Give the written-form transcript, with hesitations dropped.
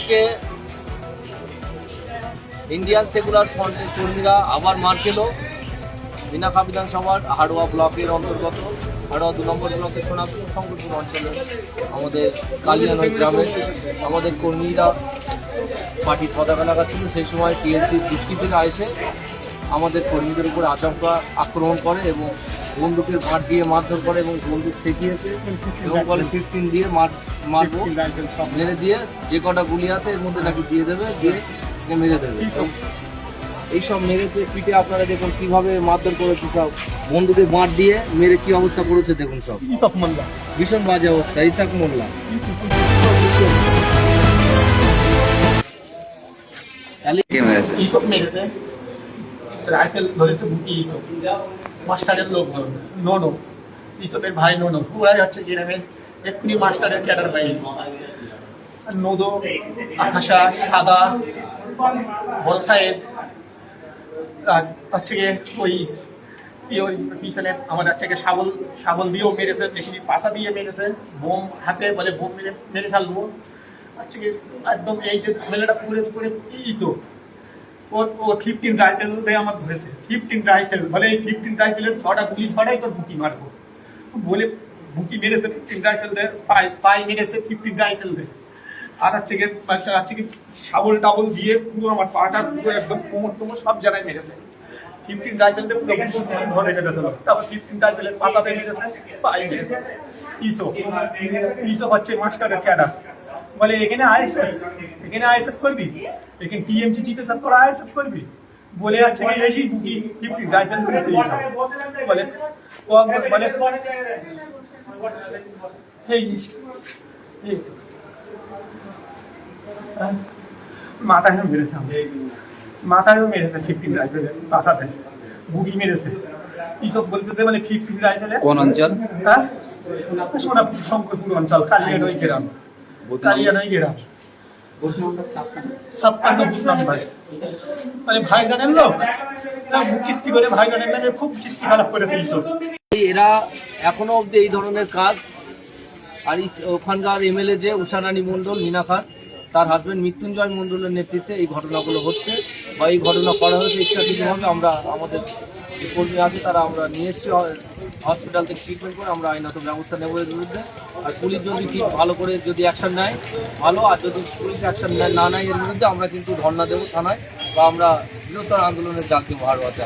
আজকে Indian secular ফ্রন্টের কর্মীরা আবার মার খেল মিনাখা বিধানসভার হাড়োয়া ব্লকের অন্তর্গত হাড়োয়া 2 নম্বর ব্লকের সোনাপুর শঙ্করপুর অঞ্চলে আমাদের কালিয়ানই গ্রামে আমাদের কর্মীরা পার্টির পতাকা লাগাচ্ছিল। সেই সময় টিএনসির দুষ্কৃতীরা এসে আমাদের কর্মীদের উপর আচমকা আক্রমণ করে এবং বন্দুকের ভাট দিয়ে মারধর করে এবং বন্দুক ঠেকিয়েছে এবং বলে 15 দিয়ে মারবো, মেরে দিয়ে যে কটা গুলি আছে এর মধ্যে নাকি দিয়ে দেবে, দিয়ে মেরে দেবে। এইসব মেরেছে পিঠে, আপনারা দেখুন কিভাবে মারধর করেছে, সব বন্দুকে বাঁট দিয়ে মেরে কি অবস্থা করেছে দেখুন। সব ভীষণ বাজে অবস্থা। ইসাক মোল্লা মেরেছে, রাইফেল ধরেছে বুকি ইসব মাস্টারের লোকজন নোনো, ইসবের ভাই নোনো, ওরাই হচ্ছে গ্রামের এক্ষুনি মাস্টারের ক্যাডার ভাই। নোদো, আকাশা, সাদা, বড় সাহেব হচ্ছে গিয়ে ওই পিছনে আমার হচ্ছে গিয়ে শাবল দিয়েও মেরেছে, মেশিনের পাশা দিয়ে মেরেছে, বোম হাতে বলে বোম মেরে ফেলবো। হচ্ছে গিয়ে একদম এই যে ছেলেটা পুলিশ করে ইসো ও 15 রাইফেল দিয়ে আমার ধরেছে, 15 রাইফেল বলে এই 15 রাইফেলের 6টা গুলি ছড়াই তোর বুকি মারবো বলে বুকি মেরেছে 15 রাইফেল দিয়ে, পাই মেরেছে 15 রাইফেল দিয়ে। আর হচ্ছে গিয়ে শাবল টাবল দিয়ে পুরো আমার পাটা পুরো একদম কোমর সব জায়গায় মেরেছে। 15 রাইফেল দিয়ে পুরো ধরে রেখেছিল, তারপর 15 রাইফেলের পাশাতে মেরেছে, পায়ে মেরেছে। ইসব হচ্ছে মাস্টারের ক্যাডার, বলে এখানে আইএসএফ করবি, এখানে টিএমসি জিতে সব তোরা আইএসএফ করবি বলে যাচ্ছে কি বেশি বুকি 15 রাইফেল ধরেছে বলে এই মাথায় মেরেছে, মাথায়ও মেরেছে 15 রাইফেলের পাশাতে বুকি মেরেছে। ইসব বলতেছে মানে 15 রাইফেলের কোন অঞ্চল? হ্যাঁ, সোনাপুর শঙ্করপুর অঞ্চল, কালিয়ানই গ্রাম। 56 বুথ নাম্বার। মানে ভাইজানের লোক কিস্তি করে ভাইজানের নামে খুব কিস্তি খারাপ করেছে ইসব। এরা এখনো অব্দি এই ধরনের কাজ, আর ওখানকার এমএলএ যে উষারানী মণ্ডল মিনাখার, তার হাজবেন্ড মৃত্যুঞ্জয় মণ্ডলের নেতৃত্বে এই ঘটনাগুলো হচ্ছে বা এই ঘটনা করা হয়েছে ইচ্ছাকৃতভাবে। আমরা আমাদের যে কর্মী আছে তারা আমরা নিয়ে এসেছি হসপিটাল থেকে ট্রিটমেন্ট করে, আমরা আইনত ব্যবস্থা নেব এর বিরুদ্ধে। আর পুলিশ যদি ঠিক ভালো করে যদি অ্যাকশন নেয় ভালো, আর যদি পুলিশ অ্যাকশন না নেয় এর বিরুদ্ধে আমরা কিন্তু ধর্ণা দেবো থানায়, বা আমরা বৃহত্তর আন্দোলনের ডাক দেবো হাড়োয়াতে।